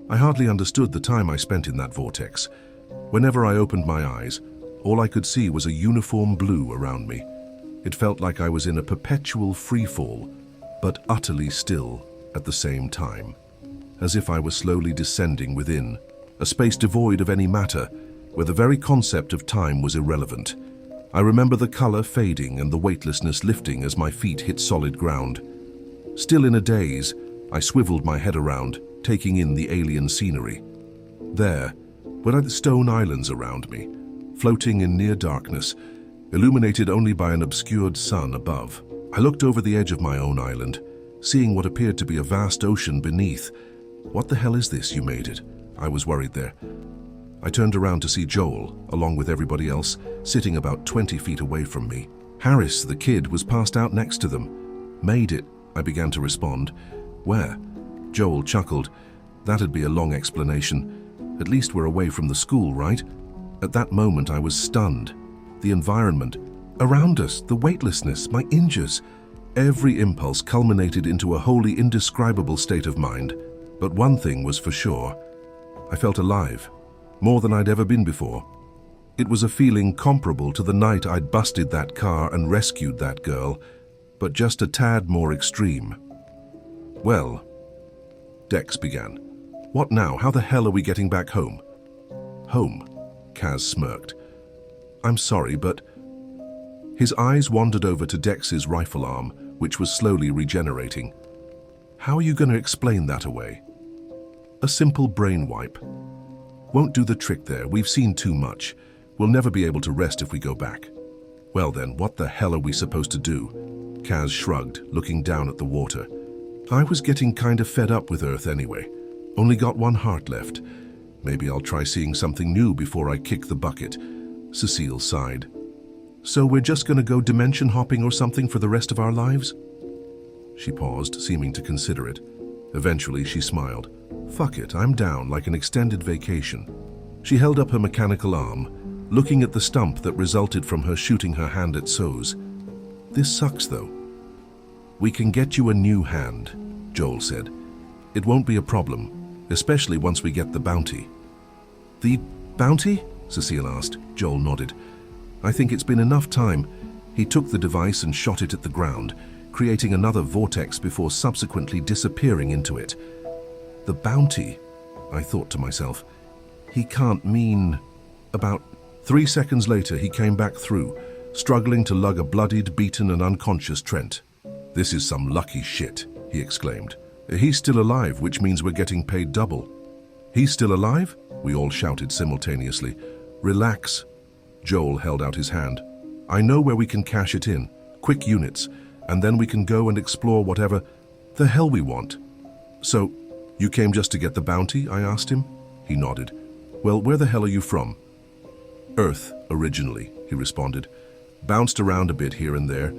I hardly understood the time I spent in that vortex. Whenever I opened my eyes, all I could see was a uniform blue around me. It felt like I was in a perpetual freefall, but utterly still at the same time, as if I was slowly descending within a space devoid of any matter, where the very concept of time was irrelevant. I remember the color fading and the weightlessness lifting as my feet hit solid ground. Still in a daze, I swiveled my head around, taking in the alien scenery. There were the stone islands around me, floating in near darkness, illuminated only by an obscured sun above. I looked over the edge of my own island, seeing what appeared to be a vast ocean beneath. What the hell is this? You made it. I was worried there. I turned around to see Joel, along with everybody else, sitting about 20 feet away from me. Harris, the kid, was passed out next to them. Made it, I began to respond. Where? Joel chuckled. That'd be a long explanation. At least we're away from the school, right? At that moment I was stunned. The environment, around us, the weightlessness, my injures. Every impulse culminated into a wholly indescribable state of mind. But one thing was for sure. I felt alive, more than I'd ever been before. It was a feeling comparable to the night I'd busted that car and rescued that girl, but just a tad more extreme. Well, Dex began. What now? How the hell are we getting back home? Home, Kaz smirked. I'm sorry, but... His eyes wandered over to Dex's rifle arm, which was slowly regenerating. How are you going to explain that away? A simple brain wipe. Won't do the trick there. We've seen too much. We'll never be able to rest if we go back. Well then, what the hell are we supposed to do? Kaz shrugged, looking down at the water. I was getting kind of fed up with Earth anyway. Only got one heart left. Maybe I'll try seeing something new before I kick the bucket. Cecile sighed. So we're just gonna go dimension hopping or something for the rest of our lives? She paused, seeming to consider it. Eventually she smiled. Fuck it, I'm down, like an extended vacation. She held up her mechanical arm, looking at the stump that resulted from her shooting her hand at Soze. This sucks though. We can get you a new hand, Joel said. It won't be a problem, especially once we get the bounty. The bounty? Cecile asked. Joel nodded. I think it's been enough time. He took the device and shot it at the ground, creating another vortex before subsequently disappearing into it. The bounty, I thought to myself. He can't mean... About 3 seconds later, he came back through, struggling to lug a bloodied, beaten and unconscious Trent. This is some lucky shit, he exclaimed. He's still alive, which means we're getting paid double. He's still alive? We all shouted simultaneously. Relax. Joel held out his hand. I know where we can cash it in. Quick units. And then we can go and explore whatever the hell we want. So, you came just to get the bounty? I asked him. He nodded. Well, where the hell are you from? Earth, originally, he responded. Bounced around a bit here and there.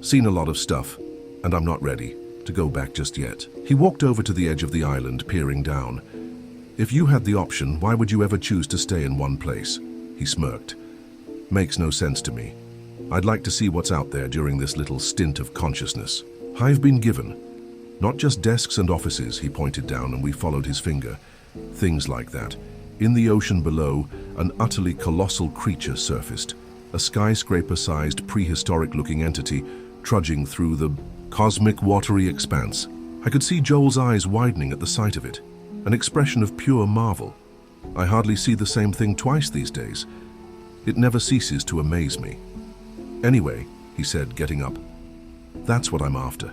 Seen a lot of stuff. And I'm not ready to go back just yet. He walked over to the edge of the island, peering down. If you had the option, why would you ever choose to stay in one place? He smirked. Makes no sense to me. I'd like to see what's out there during this little stint of consciousness. I've been given. Not just desks and offices, he pointed down, and we followed his finger. Things like that. In the ocean below, an utterly colossal creature surfaced. A skyscraper-sized, prehistoric-looking entity trudging through the cosmic watery expanse. I could see Joel's eyes widening at the sight of it. An expression of pure marvel. I hardly see the same thing twice these days. It never ceases to amaze me. Anyway, he said, getting up, that's what I'm after.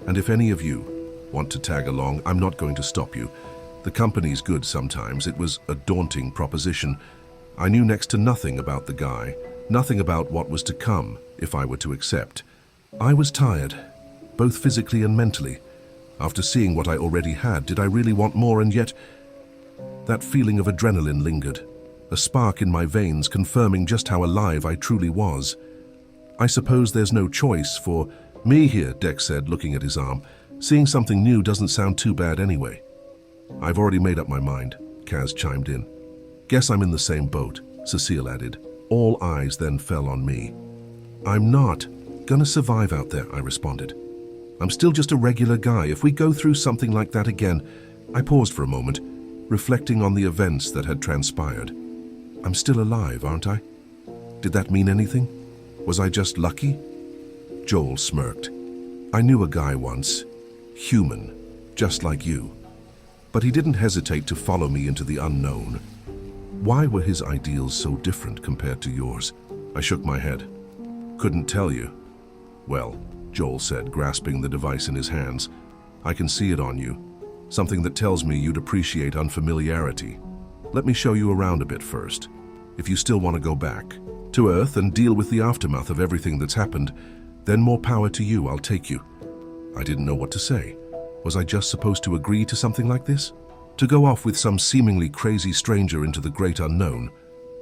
And if any of you want to tag along, I'm not going to stop you. The company's good sometimes. It was a daunting proposition. I knew next to nothing about the guy, nothing about what was to come if I were to accept. I was tired, both physically and mentally. After seeing what I already had, did I really want more? And yet, that feeling of adrenaline lingered, a spark in my veins confirming just how alive I truly was. I suppose there's no choice for me here, Dex said, looking at his arm. Seeing something new doesn't sound too bad anyway. I've already made up my mind, Kaz chimed in. Guess I'm in the same boat, Cecile added. All eyes then fell on me. I'm not gonna survive out there, I responded. I'm still just a regular guy. If we go through something like that again... I paused for a moment. reflecting on the events that had transpired. I'm still alive, aren't I? Did that mean anything? Was I just lucky? Joel smirked. I knew a guy once, human, just like you. But he didn't hesitate to follow me into the unknown. Why were his ideals so different compared to yours? I shook my head. Couldn't tell you. Well, Joel said, grasping the device in his hands, I can see it on you. Something that tells me you'd appreciate unfamiliarity. Let me show you around a bit first. If you still want to go back to Earth and deal with the aftermath of everything that's happened, then more power to you, I'll take you. I didn't know what to say. Was I just supposed to agree to something like this? To go off with some seemingly crazy stranger into the great unknown?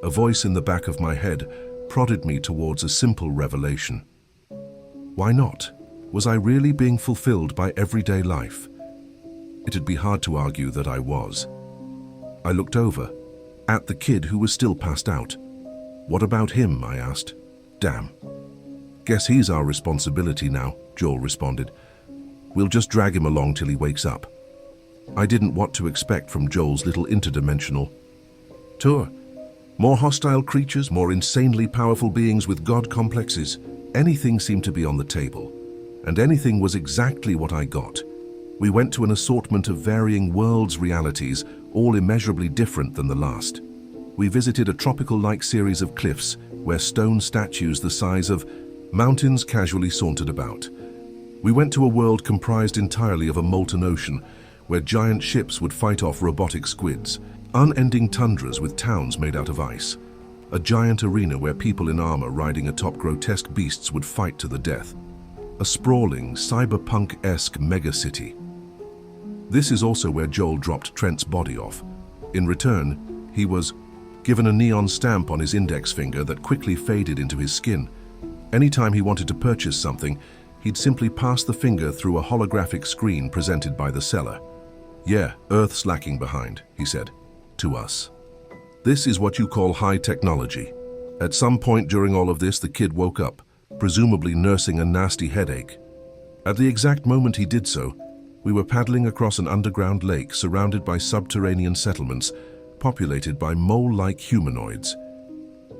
A voice in the back of my head prodded me towards a simple revelation. Why not? Was I really being fulfilled by everyday life? It'd be hard to argue that I was. I looked over, at the kid who was still passed out. What about him? I asked. Damn. Guess he's our responsibility now, Joel responded. We'll just drag him along till he wakes up. I didn't what to expect from Joel's little interdimensional tour. More hostile creatures, more insanely powerful beings with god complexes. Anything seemed to be on the table, and anything was exactly what I got. We went to an assortment of varying worlds' realities, all immeasurably different than the last. We visited a tropical-like series of cliffs where stone statues the size of mountains casually sauntered about. We went to a world comprised entirely of a molten ocean, where giant ships would fight off robotic squids, unending tundras with towns made out of ice, a giant arena where people in armor riding atop grotesque beasts would fight to the death, a sprawling, cyberpunk-esque megacity. This is also where Joel dropped Trent's body off. In return, he was given a neon stamp on his index finger that quickly faded into his skin. Anytime he wanted to purchase something, he'd simply pass the finger through a holographic screen presented by the seller. Yeah, Earth's lacking behind, he said, to us. This is what you call high technology. At some point during all of this, the kid woke up, presumably nursing a nasty headache. At the exact moment he did so, we were paddling across an underground lake surrounded by subterranean settlements, populated by mole-like humanoids.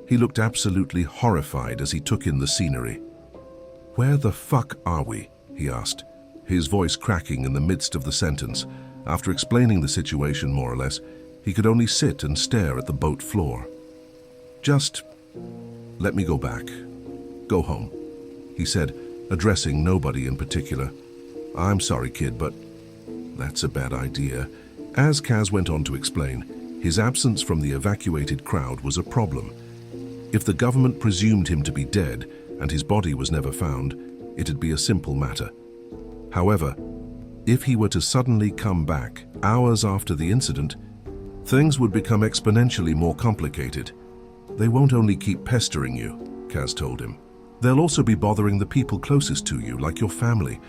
He looked absolutely horrified as he took in the scenery. Where the fuck are we? He asked, his voice cracking in the midst of the sentence. After explaining the situation more or less, he could only sit and stare at the boat floor. Just let me go back. Go home, he said, addressing nobody in particular. I'm sorry, kid, but that's a bad idea. As Kaz went on to explain, his absence from the evacuated crowd was a problem. If the government presumed him to be dead and his body was never found, it'd be a simple matter. However, if he were to suddenly come back hours after the incident, things would become exponentially more complicated. They won't only keep pestering you, Kaz told him. They'll also be bothering the people closest to you, like your family.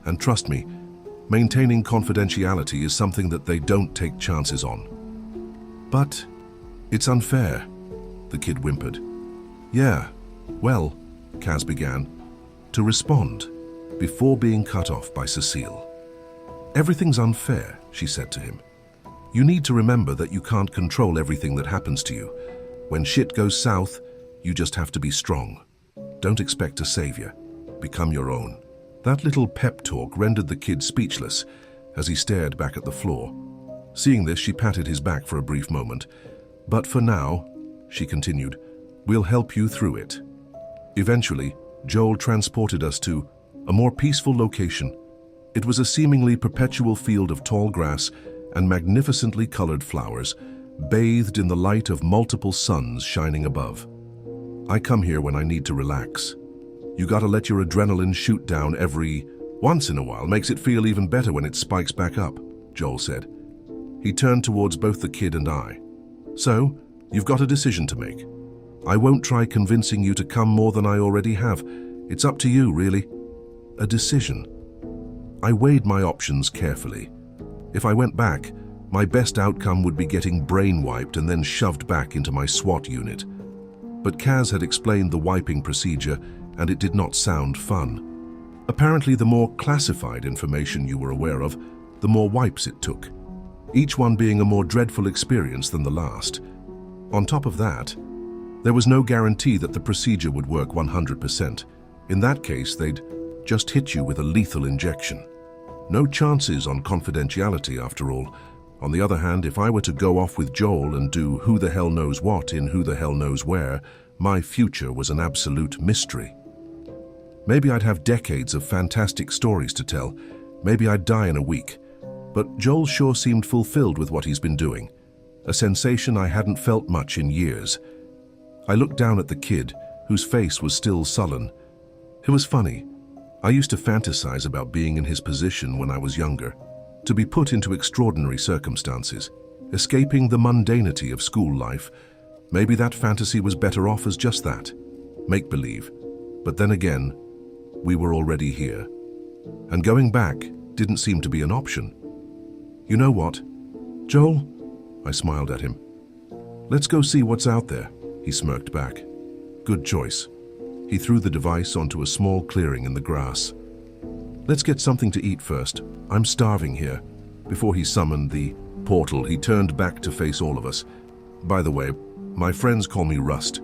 And trust me, maintaining confidentiality is something that they don't take chances on. But it's unfair, the kid whimpered. Yeah, well, Kaz began to respond before being cut off by Cecile. Everything's unfair, she said to him. You need to remember that you can't control everything that happens to you. When shit goes south, you just have to be strong. Don't expect a savior. Become your own. That little pep talk rendered the kid speechless as he stared back at the floor. Seeing this, she patted his back for a brief moment. But for now, she continued, we'll help you through it. Eventually, Joel transported us to a more peaceful location. It was a seemingly perpetual field of tall grass and magnificently colored flowers, bathed in the light of multiple suns shining above. I come here when I need to relax. You gotta let your adrenaline shoot down every once in a while. Makes it feel even better when it spikes back up, Joel said. He turned towards both the kid and I. So, you've got a decision to make. I won't try convincing you to come more than I already have. It's up to you, really. A decision. I weighed my options carefully. If I went back, my best outcome would be getting brain-wiped and then shoved back into my SWAT unit. But Kaz had explained the wiping procedure, and it did not sound fun. Apparently, the more classified information you were aware of, the more wipes it took. each one being a more dreadful experience than the last. On top of that, there was no guarantee that the procedure would work 100%. In that case, they'd just hit you with a lethal injection. No chances on confidentiality, after all. On the other hand, if I were to go off with Joel and do who the hell knows what in who the hell knows where, my future was an absolute mystery. Maybe I'd have decades of fantastic stories to tell. Maybe I'd die in a week. But Joel sure seemed fulfilled with what he's been doing, a sensation I hadn't felt much in years. I looked down at the kid, whose face was still sullen. It was funny. I used to fantasize about being in his position when I was younger, to be put into extraordinary circumstances, escaping the mundanity of school life. Maybe that fantasy was better off as just that, make-believe. But then again, we were already here, and going back didn't seem to be an option. You know what, Joel? I smiled at him. Let's go see what's out there, he smirked back. Good choice. He threw the device onto a small clearing in the grass. Let's get something to eat first. I'm starving here. Before he summoned the portal, he turned back to face all of us. By the way, my friends call me Rust.